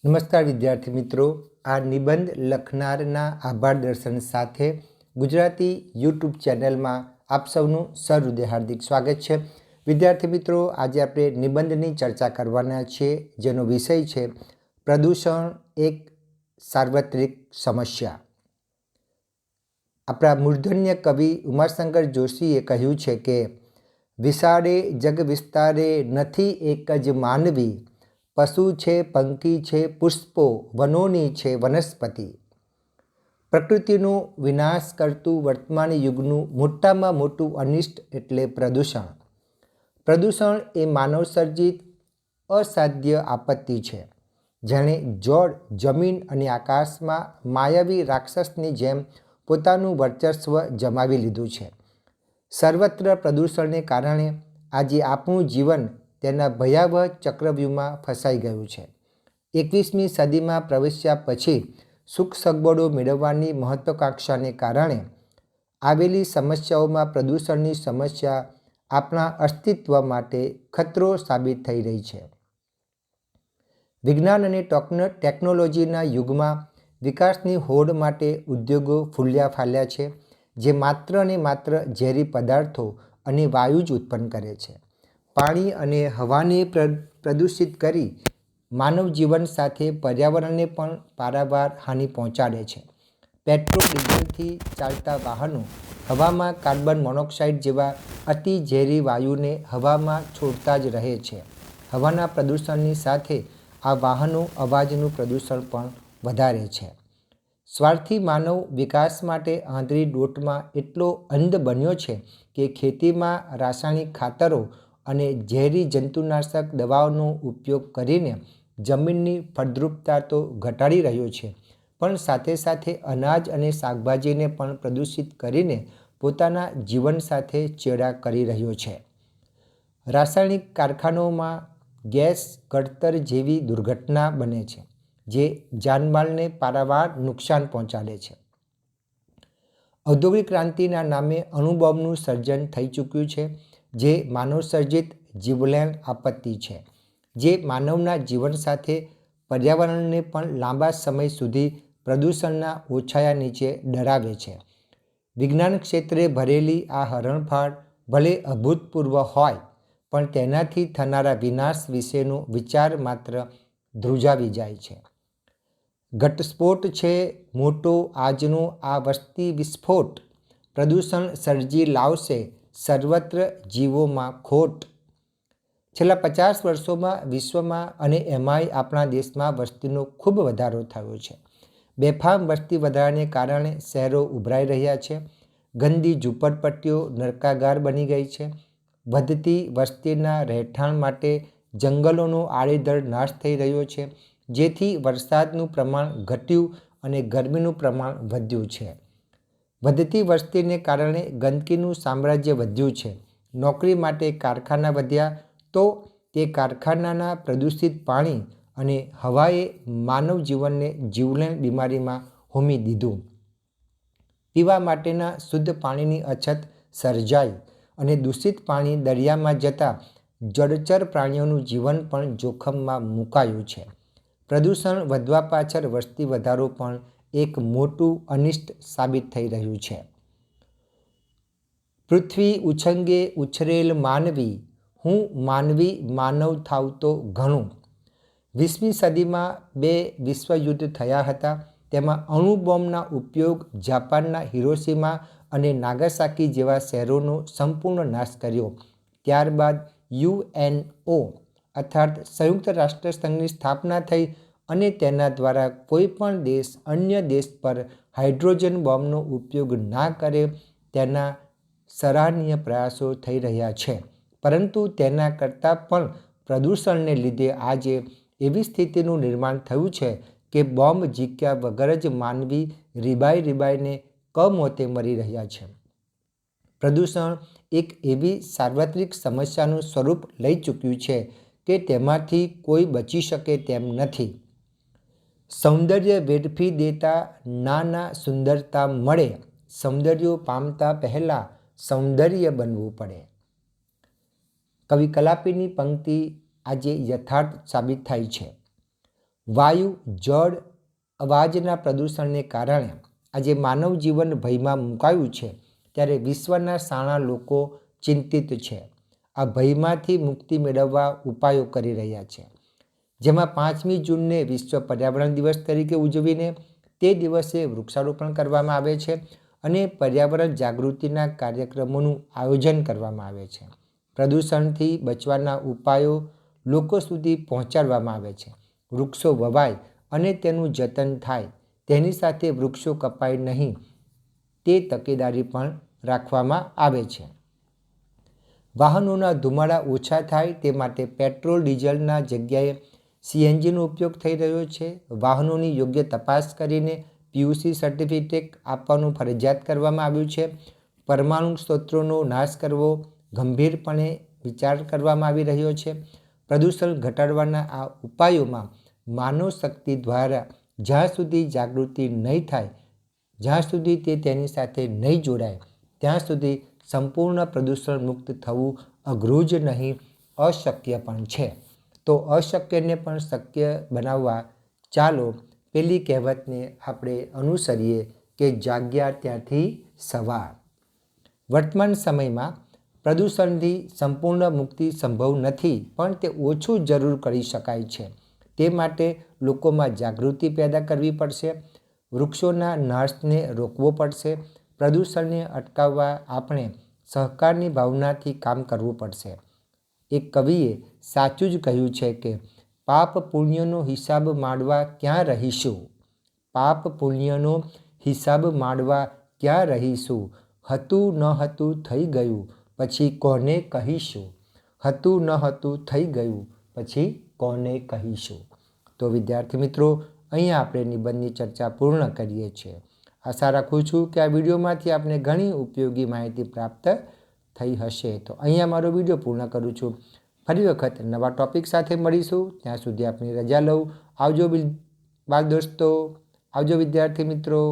નમસ્કાર વિદ્યાર્થી મિત્રો, આ નિબંધ લખનારના આભાર દર્શન સાથે ગુજરાતી યુટ્યુબ ચેનલમાં આપ સૌનું સહૃદય હાર્દિક સ્વાગત છે. વિદ્યાર્થી મિત્રો, આજે આપણે નિબંધની ચર્ચા કરવાના છીએ, જેનો વિષય છે પ્રદૂષણ એક સાર્વત્રિક સમસ્યા. આપણા મૂર્ધન્ય કવિ ઉમાશંકર જોશીએ કહ્યું છે કે વિશાળે જગ વિસ્તારે નથી એક જ માનવી, પશુ છે, પંખી છે, પુષ્પો, વનોની છે વનસ્પતિ. પ્રકૃતિનો વિનાશ કરતું વર્તમાન યુગનું મોટામાં મોટું અનિષ્ટ એટલે પ્રદૂષણ. પ્રદૂષણ એ માનવસર્જિત અસાધ્ય આપત્તિ છે, જેણે જળ, જમીન અને આકાશમાં માયાવી રાક્ષસની જેમ પોતાનું વર્ચસ્વ જમાવી લીધું છે. સર્વત્ર પ્રદૂષણને કારણે આજે આપણું જીવન તેના ભયાવહ ચક્રવ્યૂહમાં ફસાઈ ગયું છે. 21મી સદીમાં પ્રવેશ્યા પછી સુખ સગવડો મેળવવાની મહત્વાકાંક્ષાને કારણે આવેલી સમસ્યાઓમાં પ્રદૂષણની સમસ્યા આપણા અસ્તિત્વ માટે ખતરો સાબિત થઈ રહી છે. વિજ્ઞાન અને ટેકનોલોજીના યુગમાં વિકાસની હોડ માટે ઉદ્યોગો ફૂલ્યા ફાલ્યા છે, જે માત્ર ને માત્ર ઝેરી પદાર્થો અને વાયુ જ ઉત્પન્ન કરે છે. પાણી અને હવાને પ્રદૂષિત કરી માનવ જીવન સાથે પર્યાવરણને પણ પારાવાર હાનિ પહોંચાડે છે. પેટ્રોલ ડીઝલથી ચાલતા વાહનો હવામાં કાર્બન મોનોક્સાઇડ જેવા અતિ ઝેરી વાયુને હવામાં છોડતા જ રહે છે. હવાના પ્રદૂષણની સાથે આ વાહનો અવાજનું પ્રદૂષણ પણ વધારે છે. સ્વાર્થી માનવ વિકાસ માટે આંધળી દોટમાં એટલો અંધ બન્યો છે કે ખેતીમાં રાસાયણિક ખાતરો અને ઝેરી જંતુનાશક દવાઓનો ઉપયોગ કરીને જમીનની ફળદ્રુપતા તો ઘટાડી રહ્યો છે, પણ સાથે સાથે અનાજ અને શાકભાજીને પણ પ્રદૂષિત કરીને પોતાના જીવન સાથે ચેડા કરી રહ્યો છે. રાસાયણિક કારખાનાઓમાં ગેસ કળતર જેવી દુર્ઘટના બને છે, જે જાનમાલને પારાવાર નુકસાન પહોંચાડે છે. ઔદ્યોગિક ક્રાંતિના નામે અણુબોમ્બનું સર્જન થઈ ચૂક્યું છે, જે માનવસર્જિત જીવલેણ આપત્તિ છે, જે માનવના જીવન સાથે પર્યાવરણને પણ લાંબા સમય સુધી પ્રદૂષણના ઓછાયા નીચે ડરાવે છે. વિજ્ઞાન ક્ષેત્રે ભરેલી આ હરણફાળ ભલે અભૂતપૂર્વ હોય, પણ તેનાથી થનારા વિનાશ વિશેનો વિચાર માત્ર ધ્રુજાવી જાય છે. ઘટસ્ફોટ છે મોટો આજનો આ વસ્તી વિસ્ફોટ, પ્રદૂષણ સર્જી લાવશે સર્વત્ર જીવોમાં ખોટ. છેલ્લા 50 વર્ષોમાં વિશ્વમાં અને એમાંય આપણા દેશમાં વસ્તીનો ખૂબ વધારો થયો છે. બેફામ વસ્તી વધારાને કારણે શહેરો ઉભરાઈ રહ્યા છે. ગંદી ઝૂંપડપટ્ટીઓ નરકાગાર બની ગઈ છે. વધતી વસ્તીના રહેઠાણ માટે જંગલોનો આડેધડ નાશ થઈ રહ્યો છે, જેથી વરસાદનું પ્રમાણ ઘટ્યું અને ગરમીનું પ્રમાણ વધ્યું છે. વધતી વસ્તીને કારણે ગંદકીનું સામ્રાજ્ય વધ્યું છે. નોકરી માટે કારખાના વધ્યા તો તે કારખાનાના પ્રદૂષિત પાણી અને હવાએ માનવ જીવનને જીવલેણ બીમારીમાં હોમી દીધું. પીવા માટેના શુદ્ધ પાણીની અછત સર્જાઈ અને દૂષિત પાણી દરિયામાં જતાં જળચર પ્રાણીઓનું જીવન પણ જોખમમાં મુકાયું છે. પ્રદૂષણ વધવા પાછળ વસ્તી વધારો પણ એક મોટું અનિષ્ટ સાબિત થઈ રહ્યું છે. પૃથ્વી ઉછંગે ઉછરેલ માનવી, હું માનવી માનવ થાવ તો ઘણું. 20મી સદીમાં 2 વિશ્વયુદ્ધ થયા હતા. તેમાં અણુબોમ્બના ઉપયોગ જાપાનના હિરોશિમા અને નાગાસાકી જેવા શહેરોનો સંપૂર્ણ નાશ કર્યો. ત્યારબાદ UNO અર્થાત સંયુક્ત રાષ્ટ્ર સંઘની સ્થાપના થઈ અને તેના દ્વારા કોઈ પણ દેશ અન્ય દેશ પર હાઇડ્રોજન બોમ્બનો ઉપયોગ ના કરે તેના સરાહનીય પ્રયાસો થઈ રહ્યા છે. પરંતુ તેના કરતાં પણ પ્રદૂષણને લીધે આજે એવી સ્થિતિનું નિર્માણ થયું છે કે બોમ્બ ઝીક્યા વગર જ માનવી રીબાઈને કમોતે મરી રહ્યા છે. પ્રદૂષણ એક એવી સાર્વત્રિક સમસ્યાનું સ્વરૂપ લઈ ચૂક્યું છે કે તેમાંથી કોઈ બચી શકે તેમ નથી. સૌંદર્ય વેડફી દેતા ના સુંદરતા મળે, સૌંદર્ય પામતા પહેલાં સૌંદર્ય બનવું પડે. કવિ કલાપીની પંક્તિ આજે યથાર્થ સાબિત થાય છે. વાયુ, જળ, અવાજના પ્રદૂષણને કારણે આજે માનવ જીવન ભયમાં મુકાયું છે, ત્યારે વિશ્વના સાણા લોકો ચિંતિત છે. આ ભયમાંથી મુક્તિ મેળવવા ઉપાયો કરી રહ્યા છે, જેમાં 5મી જૂનને વિશ્વ પર્યાવરણ દિવસ તરીકે ઉજવીને તે દિવસે વૃક્ષારોપણ કરવામાં આવે છે અને પર્યાવરણ જાગૃતિના કાર્યક્રમોનું આયોજન કરવામાં આવે છે. પ્રદૂષણથી બચવાના ઉપાયો લોકો સુધી પહોંચાડવામાં આવે છે. વૃક્ષો વવાય અને તેનું જતન થાય, તેની સાથે વૃક્ષો કપાય નહીં તે તકેદારી પણ રાખવામાં આવે છે. વાહનોના ધુમાડા ઓછા થાય તે માટે પેટ્રોલ ડીઝલના જગ્યાએ CNGનો ઉપયોગ થઈ રહ્યો છે. વાહનોની યોગ્ય તપાસ કરીને PUC સર્ટિફિકેટ આપવાનું ફરજિયાત કરવામાં આવ્યું છે. પરમાણુ સ્ત્રોતોનો નાશ કરવો ગંભીરપણે વિચાર કરવામાં આવી રહ્યો છે. પ્રદૂષણ ઘટાડવાના આ ઉપાયોમાં માનવ શક્તિ દ્વારા જ્યાં સુધી જાગૃતિ નહીં થાય, જ્યાં સુધી તે તેની સાથે નહીં જોડાય, ત્યાં સુધી સંપૂર્ણ પ્રદૂષણ મુક્ત થવું અઘરું જ નહીં, અશક્ય પણ છે. તો અશક્યને પણ શક્ય બનાવવા ચાલો પેલી કહેવતને આપણે અનુસરીએ કે જાગ્યા ત્યાંથી સવાર. વર્તમાન સમયમાં પ્રદૂષણથી સંપૂર્ણ મુક્તિ સંભવ નથી, પણ તે ઓછું જરૂર કરી શકાય છે. તે માટે લોકોમાં જાગૃતિ પેદા કરવી પડશે. વૃક્ષોના નાશને રોકવો પડશે. પ્રદૂષણને અટકાવવા આપણે સહકારની ભાવનાથી કામ કરવું પડશે. એક કવિએ સાચું જ કહ્યું છે કે પાપ પુણ્યનો હિસાબ માંડવા ક્યાં રહીશું, પાપ પુણ્યનો હિસાબ માંડવા ક્યાં રહીશું, હતું ન હતું થઈ ગયું પછી કોને કહીશું, હતું ન હતું થઈ ગયું પછી કોને કહીશું. તો વિદ્યાર્થી મિત્રો, અહીંયા આપણે નિબંધની ચર્ચા પૂર્ણ કરીએ છીએ. આશા રાખું છું કે આ વિડીયોમાંથી આપને ઘણી ઉપયોગી માહિતી પ્રાપ્ત થઈ હશે. તો અહીંયા મારો વિડીયો પૂર્ણ કરું છું. ફરી વખત નવા ટૉપિક સાથે મળીશું. ત્યાં સુધી આપની રજા લઉં. આવજો બાળ દોસ્તો, આવજો વિદ્યાર્થી મિત્રો.